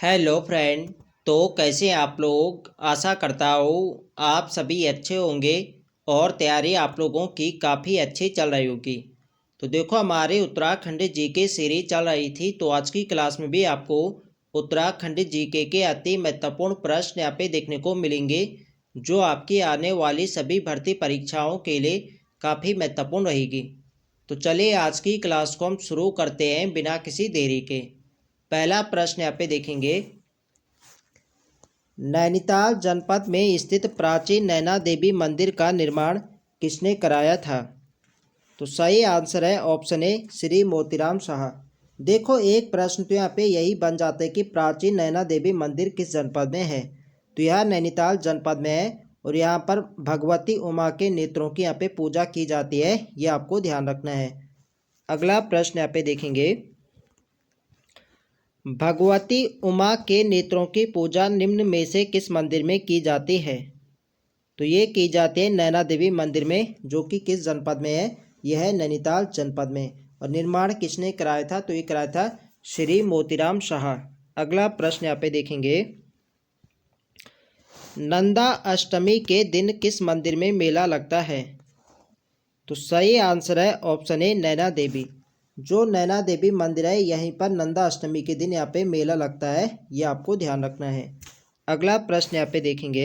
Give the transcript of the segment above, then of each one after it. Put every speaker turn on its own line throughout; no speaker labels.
Hello friend. तो कैसे हैं आप लोग। आशा करता हूँ आप सभी अच्छे होंगे और तैयारी आप लोगों की काफ़ी अच्छी चल रही होगी। तो देखो हमारे उत्तराखंड जीके सीरीज चल रही थी, तो आज की क्लास में भी आपको उत्तराखंड जीके के अति महत्वपूर्ण प्रश्न यहाँ पे देखने को मिलेंगे, जो आपकी आने वाली सभी भर्ती परीक्षाओं के लिए काफ़ी महत्वपूर्ण रहेगी। तो चलिए आज की क्लास को हम शुरू करते हैं बिना किसी देरी के। पहला प्रश्न यहाँ पे देखेंगे, नैनीताल जनपद में स्थित प्राचीन नैना देवी मंदिर का निर्माण किसने कराया था। तो सही आंसर है ऑप्शन ए श्री मोतीराम शाह। देखो एक प्रश्न तो यहाँ पे यही बन जाता है कि प्राचीन नैना देवी मंदिर किस जनपद में है। तो यह नैनीताल जनपद में है और यहाँ पर भगवती उमा के नेत्रों की यहाँ पे पूजा की जाती है, ये आपको ध्यान रखना है। अगला प्रश्न यहाँ पे देखेंगे, भगवती उमा के नेत्रों की पूजा निम्न में से किस मंदिर में की जाती है। तो ये की जाती है नैना देवी मंदिर में, जो कि किस जनपद में है, यह है नैनीताल जनपद में। और निर्माण किसने कराया था, तो ये कराया था श्री मोतीराम शाह। अगला प्रश्न यहाँ पे देखेंगे, नंदा अष्टमी के दिन किस मंदिर में मेला लगता है। तो सही आंसर है ऑप्शन ए नैना देवी। जो नैना देवी मंदिर है यहीं पर नंदा अष्टमी के दिन यहाँ पे मेला लगता है, ये आपको ध्यान रखना है। अगला प्रश्न यहाँ पे देखेंगे,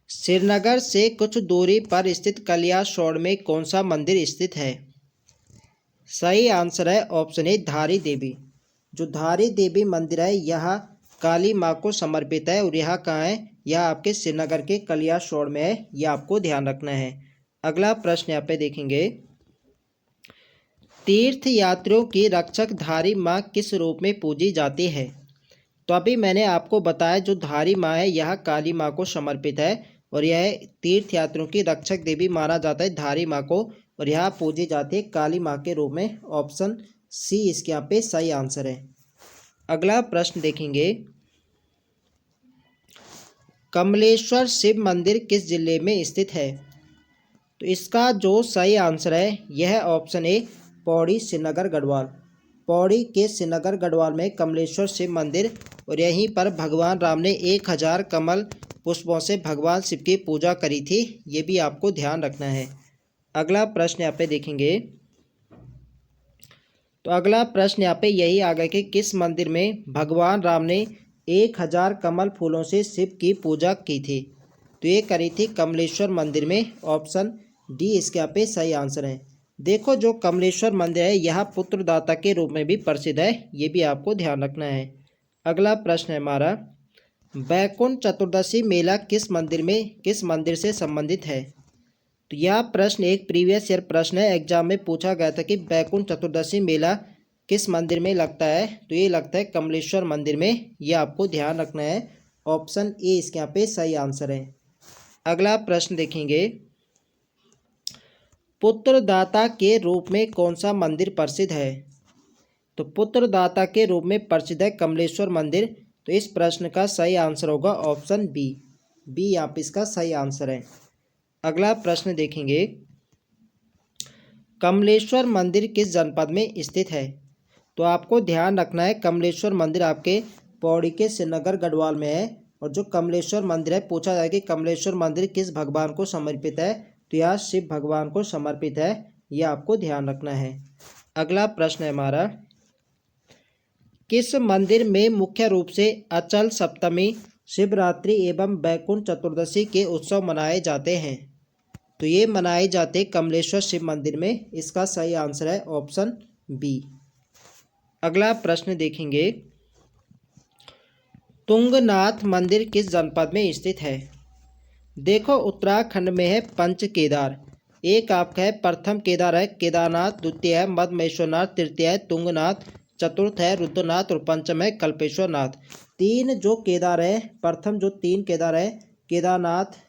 श्रीनगर से कुछ दूरी पर स्थित कलियासोड़ में कौन सा मंदिर स्थित है। सही आंसर है ऑप्शन ए धारी देवी। जो धारी देवी मंदिर है यह काली माँ को समर्पित है और यह कहाँ है, यह आपके श्रीनगर के कलियासोड़ में है, यह आपको ध्यान रखना है। अगला प्रश्न यहाँ पे देखेंगे, तीर्थ यात्रियों की रक्षक धारी माँ किस रूप में पूजी जाती है। तो अभी मैंने आपको बताया जो धारी माँ है यह काली माँ को समर्पित है और यह तीर्थ यात्रियों की रक्षक देवी माना जाता है धारी माँ को, और यह पूजी जाती है काली माँ के रूप में। ऑप्शन सी इसके यहाँ पे सही आंसर है। अगला प्रश्न देखेंगे, कमलेश्वर शिव मंदिर किस जिले में स्थित है। तो इसका जो सही आंसर है यह ऑप्शन ए पौड़ी श्रीनगर गढ़वाल। पौड़ी के श्रीनगर गढ़वाल में कमलेश्वर शिव मंदिर, और यहीं पर भगवान राम ने 1000 कमल पुष्पों से भगवान शिव की पूजा करी थी, ये भी आपको ध्यान रखना है। अगला प्रश्न यहाँ पे देखेंगे, तो अगला प्रश्न यहाँ पे यही आ गया कि किस मंदिर में भगवान राम ने 1000 कमल फूलों से शिव की पूजा की थी। तो ये करी थी कमलेश्वर मंदिर में। ऑप्शन डी इसके यहाँ पे सही आंसर है। देखो जो कमलेश्वर मंदिर है यह पुत्रदाता के रूप में भी प्रसिद्ध है, ये भी आपको ध्यान रखना है। अगला प्रश्न है हमारा, बैकुंठ चतुर्दशी मेला किस मंदिर से संबंधित है। तो यह प्रश्न एक प्रीवियस ईयर प्रश्न है, एग्जाम में पूछा गया था कि बैकुंठ चतुर्दशी मेला किस मंदिर में लगता है। तो ये लगता है कमलेश्वर मंदिर में, यह आपको ध्यान रखना है। ऑप्शन ए इसके यहाँ पे सही आंसर है। अगला प्रश्न देखेंगे, पुत्रदाता के रूप में कौन सा मंदिर प्रसिद्ध है। तो पुत्रदाता के रूप में प्रसिद्ध है कमलेश्वर मंदिर। तो इस प्रश्न का सही आंसर होगा ऑप्शन बी। यहाँ पे इसका सही आंसर है। अगला प्रश्न देखेंगे, कमलेश्वर मंदिर किस जनपद में स्थित है। तो आपको ध्यान रखना है कमलेश्वर मंदिर आपके पौड़ी के श्रीनगर गढ़वाल में है। और जो कमलेश्वर मंदिर है, पूछा जाए कि कमलेश्वर मंदिर किस भगवान को समर्पित है, तो यह शिव भगवान को समर्पित है, यह आपको ध्यान रखना है। अगला प्रश्न है हमारा, किस मंदिर में मुख्य रूप से अचल सप्तमी, शिवरात्रि एवं बैकुंठ चतुर्दशी के उत्सव मनाए जाते हैं। तो ये मनाए जाते कमलेश्वर शिव मंदिर में, इसका सही आंसर है ऑप्शन बी। अगला प्रश्न देखेंगे, तुंगनाथ मंदिर किस जनपद में स्थित है। देखो उत्तराखंड में है पंच केदार। एक आपका है प्रथम केदार है केदारनाथ, द्वितीय है मदमेश्वरनाथ, तृतीय है तुंगनाथ, चतुर्थ है रुद्रनाथ और पंचम है कल्पेश्वर नाथ। तीन जो केदार है, प्रथम जो 3 केदार है केदारनाथ,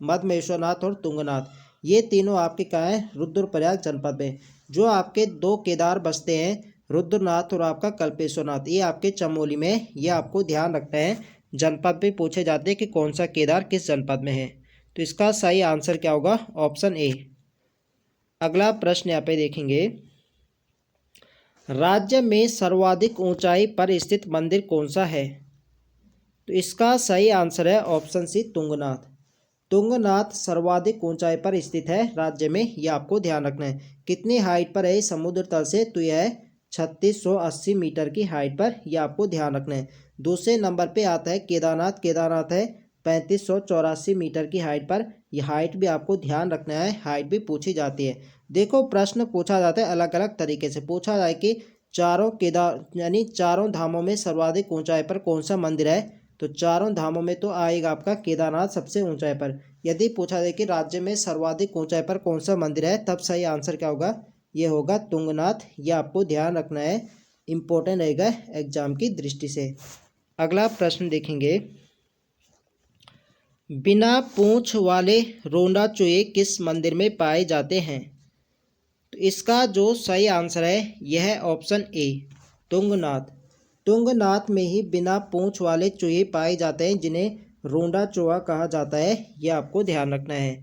मदमेश्वरनाथ और तुंगनाथ, ये तीनों आपके कहाँ हैं, रुद्रप्रयाग जनपद में। जो आपके 2 केदार बसते हैं रुद्रनाथ और आपका कल्पेश्वरनाथ, ये आपके चमोली में, ये आपको ध्यान रखना है। जनपद पे पूछे जाते हैं कि कौन सा केदार किस जनपद में है। तो इसका सही आंसर क्या होगा, ऑप्शन ए। अगला प्रश्न यहाँ पे देखेंगे, राज्य में सर्वाधिक ऊंचाई पर स्थित मंदिर कौन सा है? तो इसका सही आंसर है ऑप्शन सी, तुंगनाथ। तुंगनाथ सर्वाधिक ऊंचाई पर स्थित है राज्य में, ये आपको ध्यान रखना है। कितनी हाइट पर है समुद्र तल से? तो यह है 3680 मीटर की हाइट पर, यह आपको ध्यान रखना है। दूसरे नंबर पे आता है केदारनाथ। केदारनाथ है 3584 मीटर की हाइट पर। यह हाइट भी आपको ध्यान रखना है, हाइट भी पूछी जाती है। देखो प्रश्न पूछा जाता है अलग अलग तरीके से। पूछा जाए कि चारों केदार यानी चारों धामों में सर्वाधिक ऊंचाई पर कौन सा मंदिर है? तो चारों धामों में तो आएगा आपका केदारनाथ सबसे ऊंचाई पर। यदि पूछा जाए कि राज्य में सर्वाधिक ऊंचाई पर कौन सा मंदिर है, तब सही आंसर क्या होगा? ये होगा तुंगनाथ। ये आपको ध्यान रखना है, इम्पोर्टेंट रहेगा एग्जाम की दृष्टि से। अगला प्रश्न देखेंगे, बिना पूंछ वाले रोंडा चूहे किस मंदिर में पाए जाते हैं? तो इसका जो सही आंसर है यह है ऑप्शन ए, तुंगनाथ। तुंगनाथ में ही बिना पूंछ वाले चूहे पाए जाते हैं, जिन्हें रोंडा चूहा कहा जाता है। यह आपको ध्यान रखना है।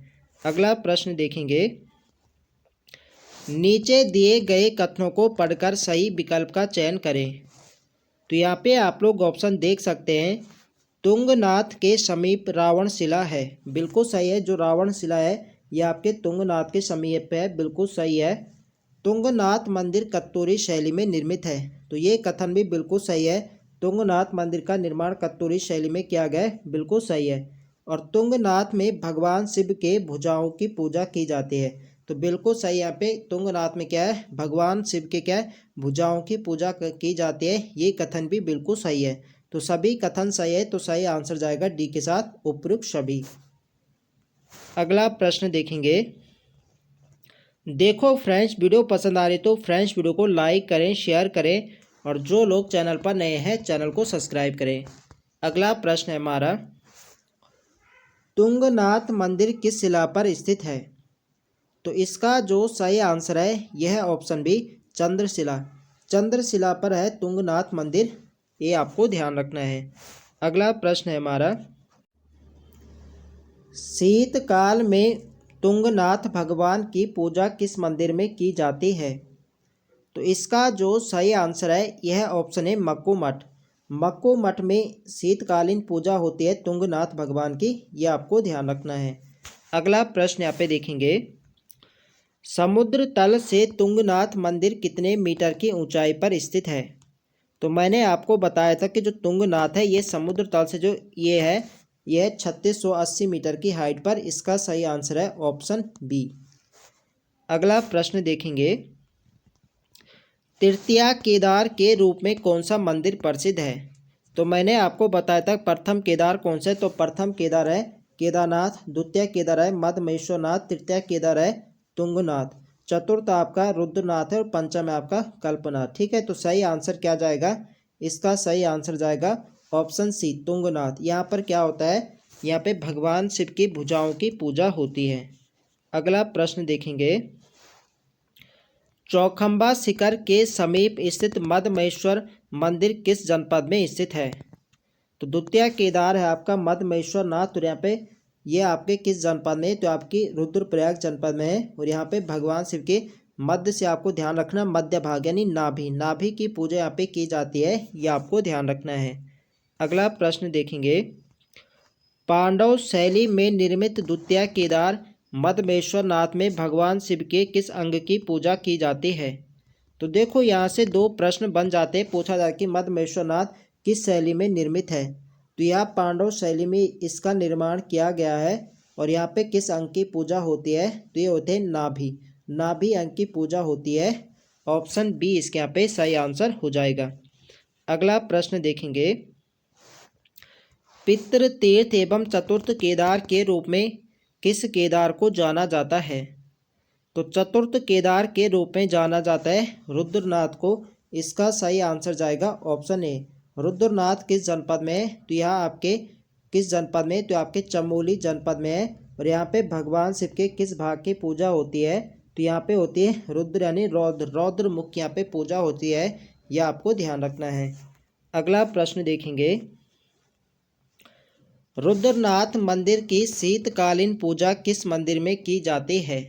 अगला प्रश्न देखेंगे, नीचे दिए गए कथनों को पढ़कर सही विकल्प का चयन करें। तो यहाँ पे आप लोग ऑप्शन देख सकते हैं, तुंगनाथ के समीप रावण शिला है, बिल्कुल सही है। जो रावण शिला है यह आपके तुंगनाथ के समीप है, बिल्कुल सही है। तुंगनाथ मंदिर कत्तूरी शैली में निर्मित है, तो ये कथन भी बिल्कुल सही है। तुंगनाथ मंदिर का निर्माण कत्तूरी शैली में किया गया है, बिल्कुल सही है। और तुंगनाथ में भगवान शिव के भुजाओं की पूजा की जाती है, तो बिल्कुल सही। यहाँ पे तुंगनाथ में क्या है? भगवान शिव के क्या है? भुजाओं की पूजा की जाती है, ये कथन भी बिल्कुल सही है। तो सभी कथन सही है, तो सही आंसर जाएगा डी के साथ, उपयुक्त सभी। अगला प्रश्न देखेंगे, देखो फ्रेंड्स वीडियो पसंद आ रही तो फ्रेंड्स वीडियो को लाइक करें, शेयर करें, और जो लोग चैनल पर नए हैं चैनल को सब्सक्राइब करें। अगला प्रश्न है हमारा, तुंगनाथ मंदिर किस शिला पर स्थित है? तो इसका जो सही आंसर है यह है ऑप्शन बी, चंद्रशिला। चंद्रशिला पर है तुंगनाथ मंदिर, ये आपको ध्यान रखना है। अगला प्रश्न है हमारा, शीतकाल में तुंगनाथ भगवान की पूजा किस मंदिर में की जाती है? तो इसका जो सही आंसर है यह है ऑप्शन है, मक्कू मठ। मक्कू मठ में शीतकालीन पूजा होती है तुंगनाथ भगवान की, यह आपको ध्यान रखना है। अगला प्रश्न यहाँ पे देखेंगे, समुद्र तल से तुंगनाथ मंदिर कितने मीटर की ऊंचाई पर स्थित है? तो मैंने आपको बताया था कि जो तुंगनाथ है ये समुद्र तल से जो ये है, यह 3680 मीटर की हाइट पर। इसका सही आंसर है ऑप्शन बी। अगला प्रश्न देखेंगे, तृतीया केदार के रूप में कौन सा मंदिर प्रसिद्ध है? तो मैंने आपको बताया था प्रथम केदार कौन सा है, तो प्रथम केदार है केदारनाथ, द्वितीय केदार है मदमहेश्वरनाथ, तृतीय केदार है तुंगनाथ, चतुर्थ आपका रुद्रनाथ है, और पंचम है आपका कल्पनाथ। ठीक है, तो सही आंसर क्या जाएगा? इसका सही आंसर जाएगा ऑप्शन सी, तुंगनाथ। यहाँ पर क्या होता है? यहाँ पे भगवान शिव की भुजाओं की पूजा होती है। अगला प्रश्न देखेंगे, चौखंबा शिखर के समीप स्थित मदमहेश्वर मंदिर किस जनपद में स्थित है? तो द्वितीय केदार है आपका मदमहेश्वरनाथ, तो यहाँ पे ये आपके किस जनपद में? तो आपकी रुद्रप्रयाग जनपद में है। और यहाँ पे भगवान शिव के मध्य से आपको ध्यान रखना, मध्य भाग यानी नाभि, नाभि की पूजा यहाँ पे की जाती है, ये आपको ध्यान रखना है। अगला प्रश्न देखेंगे, पांडव शैली में निर्मित द्वितीय केदार मदमेश्वरनाथ में भगवान शिव के किस अंग की पूजा की जाती है? तो देखो यहाँ से दो प्रश्न बन जाते हैं। पूछा जाए कि मदमेश्वरनाथ किस शैली में निर्मित है, तो यह पांडव शैली में इसका निर्माण किया गया है। और यहाँ पे किस अंग की पूजा होती है? तो ये होते हैं नाभि, नाभि अंग की पूजा होती है। ऑप्शन बी इसके यहाँ पे सही आंसर हो जाएगा। अगला प्रश्न देखेंगे, पितृ तीर्थ एवं चतुर्थ केदार के रूप में किस केदार को जाना जाता है? तो चतुर्थ केदार के रूप में जाना जाता है रुद्रनाथ को। इसका सही आंसर जाएगा ऑप्शन ए। रुद्रनाथ किस जनपद में है? तो यहाँ आपके किस जनपद में? तो आपके चमोली जनपद में है। और यहाँ पे भगवान शिव के किस भाग की पूजा होती है? तो यहाँ पे होती है रुद्र यानी रौद्र, रौद्र मुख यहाँ पे पूजा होती है, यह आपको ध्यान रखना है। अगला प्रश्न देखेंगे, रुद्रनाथ मंदिर की शीतकालीन पूजा किस मंदिर में की जाती है?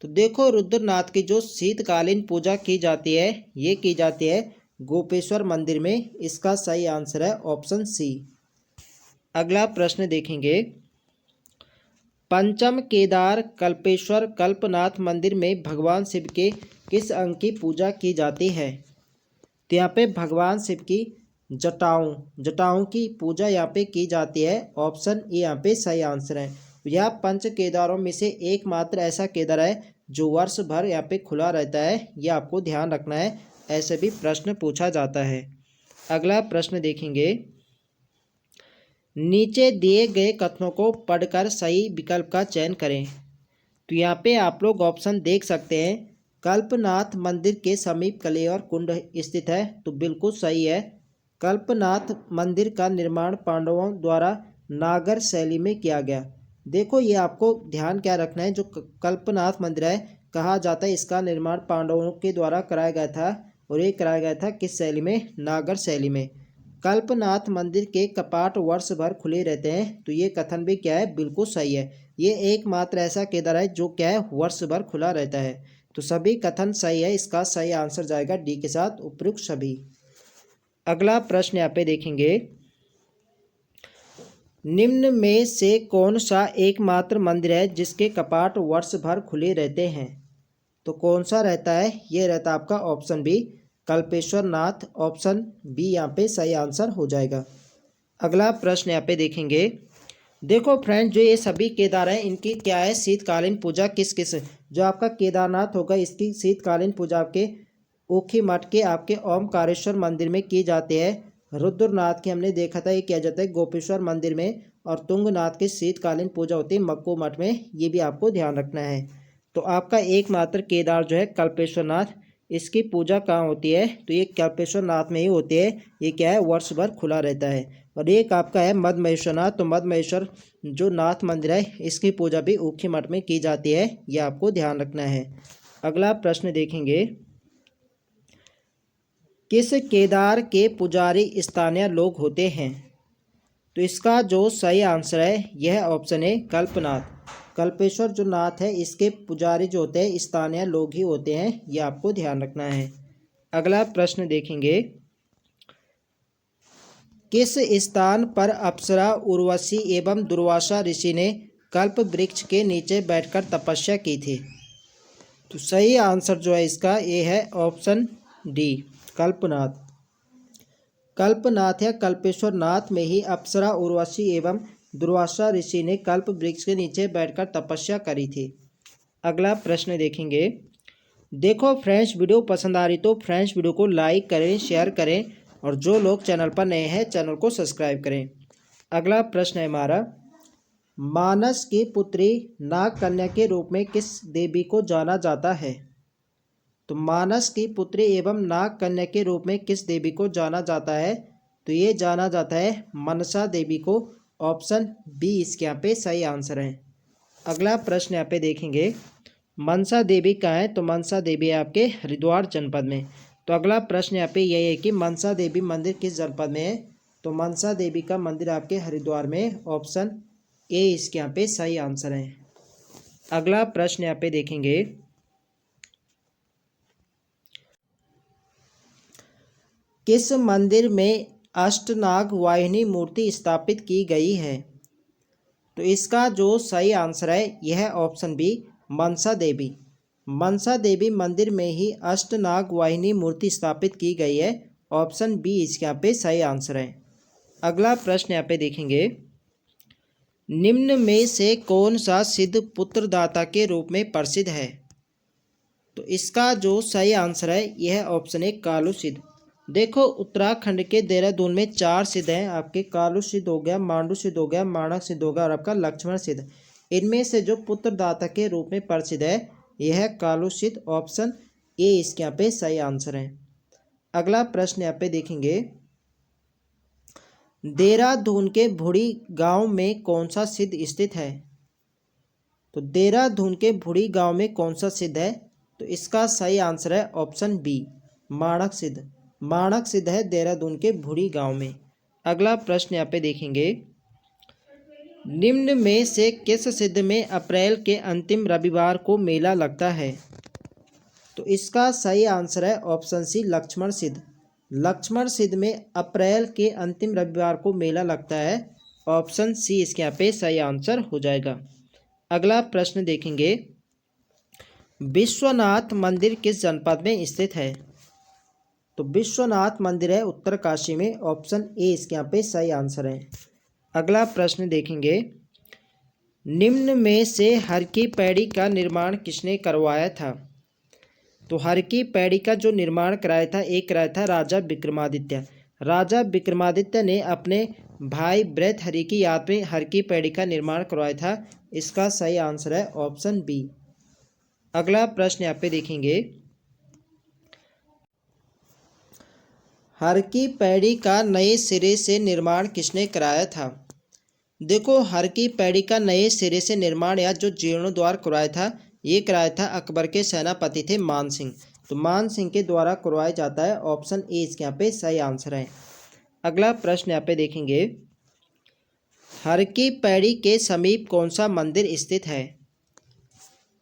तो देखो रुद्रनाथ की जो शीतकालीन पूजा की जाती है ये की जाती है गोपेश्वर मंदिर में। इसका सही आंसर है ऑप्शन सी। अगला प्रश्न देखेंगे, पंचम केदार कल्पेश्वर कल्पनाथ मंदिर में भगवान शिव के किस अंग की पूजा की जाती है? तो यहाँ पे भगवान शिव की जटाओं की पूजा यहाँ पे की जाती है। ऑप्शन ए यहाँ पे सही आंसर है। यह पंच केदारों में से एकमात्र ऐसा केदार है जो वर्ष भर यहाँ पे खुला रहता है। यह आपको ध्यान रखना है, ऐसे भी प्रश्न पूछा जाता है। अगला प्रश्न देखेंगे, नीचे दिए गए कथनों को पढ़कर सही विकल्प का चयन करें। तो यहाँ पे आप लोग ऑप्शन देख सकते हैं, कल्पनाथ मंदिर के समीप कलेवर कुंड स्थित है, तो बिल्कुल सही है। कल्पनाथ मंदिर का निर्माण पांडवों द्वारा नागर शैली में किया गया। देखो ये आपको ध्यान क्या रखना है, जो कल्पनाथ मंदिर है कहा जाता है इसका निर्माण पांडवों के द्वारा कराया गया था, और ये कराया गया था किस शैली में? नागर शैली में। कल्पनाथ मंदिर के कपाट वर्ष भर खुले रहते हैं, तो ये कथन भी क्या है? बिल्कुल सही है। ये एकमात्र ऐसा केदार है जो क्या है? वर्ष भर खुला रहता है। तो सभी कथन सही है, इसका सही आंसर जाएगा डी के साथ, उपयुक्त सभी। अगला प्रश्न यहाँ पे देखेंगे, निम्न में से कौन सा एकमात्र मंदिर है जिसके कपाट वर्ष भर खुले रहते हैं? तो कौन सा रहता है? ये रहता है आपका ऑप्शन बी, कल्पेश्वर नाथ। ऑप्शन बी यहाँ पे सही आंसर हो जाएगा। अगला प्रश्न यहाँ पे देखेंगे, देखो फ्रेंड जो ये सभी केदार हैं इनकी क्या है? शीतकालीन पूजा किस किस, जो आपका केदारनाथ होगा इसकी शीतकालीन पूजा आपके ऊखी मठ के आपके ओमकारेश्वर मंदिर में की जाती है। रुद्रनाथ की हमने देखा था ये किया जाता है गोपेश्वर मंदिर में, और तुंगनाथ की शीतकालीन पूजा होती है मक्कू मठ में। ये भी आपको ध्यान रखना है। तो आपका एकमात्र केदार जो है कल्पेश्वर नाथ, इसकी पूजा कहाँ होती है? तो ये कल्पेश्वर नाथ में ही होती है। ये क्या है? वर्ष भर खुला रहता है। और एक आपका है मद महेश्वर नाथ, तो मद महेश्वर जो नाथ मंदिर है इसकी पूजा भी ऊखी मठ में की जाती है। ये आपको ध्यान रखना है। अगला प्रश्न देखेंगे, किस केदार के पुजारी स्थानीय लोग होते हैं? तो इसका जो सही आंसर है यह ऑप्शन है कल्पनाथ। कल्पेश्वर जो नाथ है इसके पुजारी जो होते हैं स्थानीय लोग ही होते हैं। यह आपको ध्यान रखना है। अगला प्रश्न देखेंगे, किस स्थान पर अप्सरा उर्वशी एवं दुर्वासा ऋषि ने कल्प वृक्ष के नीचे बैठकर तपस्या की थी? तो सही आंसर जो है इसका ये है ऑप्शन डी, कल्पनाथ। कल्पनाथ या कल्पेश्वर नाथ में ही अप्सरा उर्वशी एवं दुर्वासा ऋषि ने कल्प वृक्ष के नीचे बैठकर तपस्या करी थी। अगला प्रश्न देखेंगे, देखो फ्रेंड्स वीडियो पसंद आ रही तो फ्रेंड्स वीडियो को लाइक करें, शेयर करें, और जो लोग चैनल पर नए हैं चैनल को सब्सक्राइब करें। अगला प्रश्न है हमारा, मानस की पुत्री नाग कन्या के रूप में किस देवी को जाना जाता है? तो मानस की पुत्री एवं नाग कन्या के रूप में किस देवी को जाना जाता है? तो ये जाना जाता है मनसा देवी को। ऑप्शन बी इसके यहाँ पे सही आंसर है। अगला प्रश्न यहाँ पे देखेंगे, मनसा देवी कहाँ है? तो मनसा देवी है आपके हरिद्वार जनपद में। तो अगला प्रश्न यहाँ पे यही है कि मनसा देवी मंदिर किस जनपद में है? तो मनसा देवी का मंदिर आपके हरिद्वार में। ऑप्शन ए इसके यहाँ पे सही आंसर है। अगला प्रश्न यहाँ पे देखेंगे, किस मंदिर में अष्टनाग वाहिनी मूर्ति स्थापित की गई है? तो इसका जो सही आंसर है यह ऑप्शन बी, मनसा देवी। मनसा देवी मंदिर में ही अष्टनाग वाहिनी मूर्ति स्थापित की गई है। ऑप्शन बी इसके यहाँ पे सही आंसर है। अगला प्रश्न यहाँ पे देखेंगे, निम्न में से कौन सा सिद्ध पुत्रदाता के रूप में प्रसिद्ध है? तो इसका जो सही आंसर है यह ऑप्शन है कालू सिद्ध। देखो उत्तराखंड के देहरादून में 4 सिद्ध हैं आपके, कालू सिद्ध हो गया, मांडू सिद्ध हो गया, माणक सिद्ध हो गया, और आपका लक्ष्मण सिद्ध। इनमें से जो पुत्रदाता के रूप में प्रसिद्ध है यह है कालू सिद्ध। ऑप्शन ए इसके यहाँ पे सही आंसर है। अगला प्रश्न यहाँ पे देखेंगे, देहरादून के भुड़ी गांव में कौन सा सिद्ध स्थित है? तो देहरादून के भुड़ी गांव में कौन सा सिद्ध है? तो इसका सही आंसर है ऑप्शन बी, माणक सिद्ध। माणक सिद्ध है देहरादून के भुड़ी गांव में। अगला प्रश्न यहाँ पे देखेंगे, निम्न में से किस सिद्ध में अप्रैल के अंतिम रविवार को मेला लगता है? तो इसका सही आंसर है ऑप्शन सी, लक्ष्मण सिद्ध। लक्ष्मण सिद्ध में अप्रैल के अंतिम रविवार को मेला लगता है। ऑप्शन सी इसके यहाँ पे सही आंसर हो जाएगा। अगला प्रश्न देखेंगे, विश्वनाथ मंदिर किस जनपद में स्थित है? तो विश्वनाथ मंदिर है उत्तरकाशी में। ऑप्शन ए इसके यहाँ पे सही आंसर है। अगला प्रश्न देखेंगे, निम्न में से हर की पैड़ी का निर्माण किसने करवाया था? तो हर की पैड़ी का जो निर्माण कराया था, एक कराया था राजा विक्रमादित्य। राजा विक्रमादित्य ने अपने भाई भृतहरि की याद में हर की पैड़ी का निर्माण करवाया था। इसका सही आंसर है ऑप्शन बी। अगला प्रश्न यहाँ पे देखेंगे, हर की पैड़ी का नए सिरे से निर्माण किसने कराया था? देखो, हर की पैड़ी का नए सिरे से निर्माण या जो जीर्णोद्धार करवाया था, ये कराया था अकबर के सेनापति थे मान सिंह। तो मान सिंह के द्वारा करवाया जाता है। ऑप्शन ए इसके यहाँ पे सही आंसर है। अगला प्रश्न यहाँ पे देखेंगे, हर की पैड़ी के समीप कौन सा मंदिर स्थित है?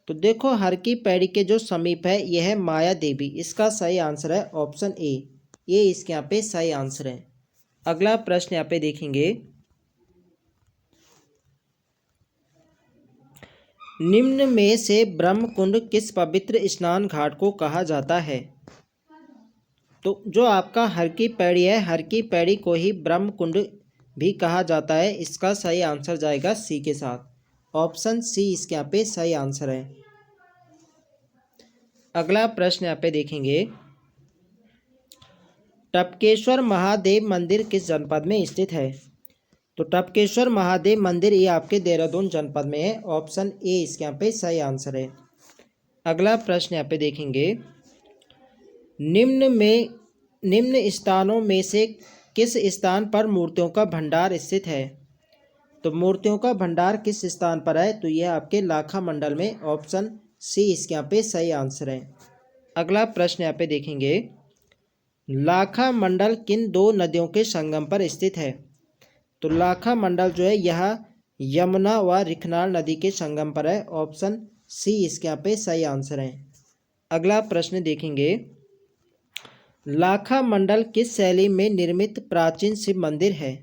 तो देखो, हर की पैड़ी के जो समीप है यह है माया देवी। इसका सही आंसर है ऑप्शन ए। ये इसके यहाँ पे सही आंसर है। अगला प्रश्न यहाँ पे देखेंगे, निम्न में से ब्रह्मकुंड किस पवित्र स्नान घाट को कहा जाता है? तो जो आपका हर की पैड़ी है, हर की पैड़ी को ही ब्रह्मकुंड भी कहा जाता है। इसका सही आंसर जाएगा सी के साथ। ऑप्शन सी इसके यहाँ पे सही आंसर है। अगला प्रश्न यहाँ पे देखेंगे, टपकेश्वर महादेव मंदिर किस जनपद में स्थित है? तो टपकेश्वर महादेव मंदिर ये आपके देहरादून जनपद में है। ऑप्शन ए इसके यहाँ पे सही आंसर है। अगला प्रश्न यहाँ पे देखेंगे, निम्न स्थानों में से किस स्थान पर मूर्तियों का भंडार स्थित है? तो मूर्तियों का भंडार किस स्थान पर है? तो यह आपके लाखा मंडल में। ऑप्शन सी इसके यहाँ पे सही आंसर है। अगला प्रश्न यहाँ पे देखेंगे, लाखा मंडल किन दो नदियों के संगम पर स्थित है? तो लाखा मंडल जो है यह यमुना व रिखनाल नदी के संगम पर है। ऑप्शन सी इसके यहाँ पे सही आंसर है। अगला प्रश्न देखेंगे, लाखा मंडल किस शैली में निर्मित प्राचीन शिव मंदिर है?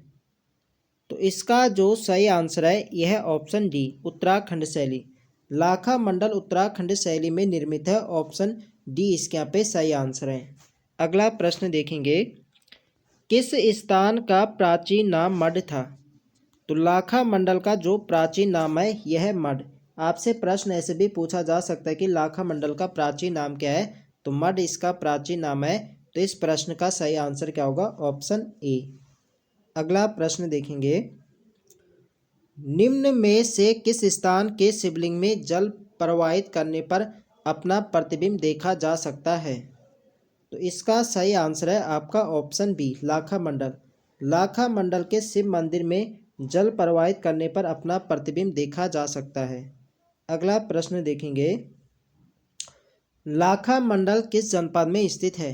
तो इसका जो सही आंसर है यह है ऑप्शन डी, उत्तराखंड शैली। लाखा मंडल उत्तराखंड शैली में निर्मित है। ऑप्शन डी इसके यहाँ पे सही आंसर है। अगला प्रश्न देखेंगे, किस स्थान का प्राचीन नाम मड था? तो लाखा मंडल का जो प्राचीन नाम है यह है मड। आपसे प्रश्न ऐसे भी पूछा जा सकता है कि लाखा मंडल का प्राचीन नाम क्या है? तो मड इसका प्राचीन नाम है। तो इस प्रश्न का सही आंसर क्या होगा? Option A. अगला प्रश्न देखेंगे, निम्न में से किस स्थान के शिवलिंग में जल प्रवाहित करने पर अपना प्रतिबिंब देखा जा सकता है? तो इसका सही आंसर है आपका ऑप्शन बी, लाखा मंडल। लाखा मंडल के शिव मंदिर में जल प्रवाहित करने पर अपना प्रतिबिंब देखा जा सकता है। अगला प्रश्न देखेंगे, लाखा मंडल किस जनपद में स्थित है?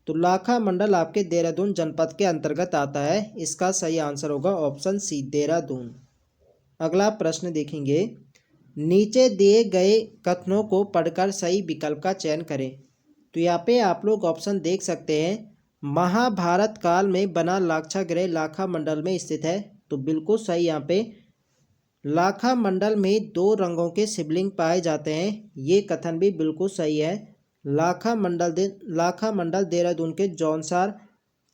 तो लाखा मंडल आपके देहरादून जनपद के अंतर्गत आता है। इसका सही आंसर होगा ऑप्शन सी, देहरादून। अगला प्रश्न देखेंगे, नीचे दिए गए कथनों को पढ़कर सही विकल्प का चयन करें। तो यहाँ पे आप लोग ऑप्शन देख सकते हैं, महाभारत काल में बना लाक्षागृह लाखा मंडल में स्थित है। तो बिल्कुल सही। यहाँ पे लाखा मंडल में 2 रंगों के शिवलिंग पाए जाते हैं, ये कथन भी बिल्कुल सही है। लाखा मंडल देहरादून के जौनसार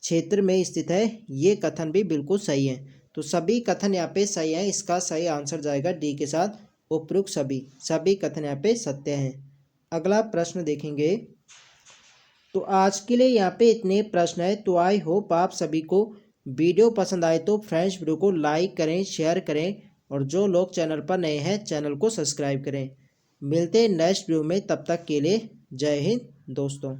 क्षेत्र में स्थित है, ये कथन भी बिल्कुल सही है। तो सभी कथन यहाँ पे सही हैं। इसका सही आंसर जाएगा डी के साथ, उपयुक्त सभी कथन यहाँ पे सत्य हैं। अगला प्रश्न देखेंगे, तो आज के लिए यहाँ पे इतने प्रश्न है। तो आई होप आप सभी को वीडियो पसंद आए तो फ्रेंड्स वीडियो को लाइक करें, शेयर करें और जो लोग चैनल पर नए हैं चैनल को सब्सक्राइब करें। मिलते हैं नेक्स्ट वीडियो में, तब तक के लिए जय हिंद दोस्तों।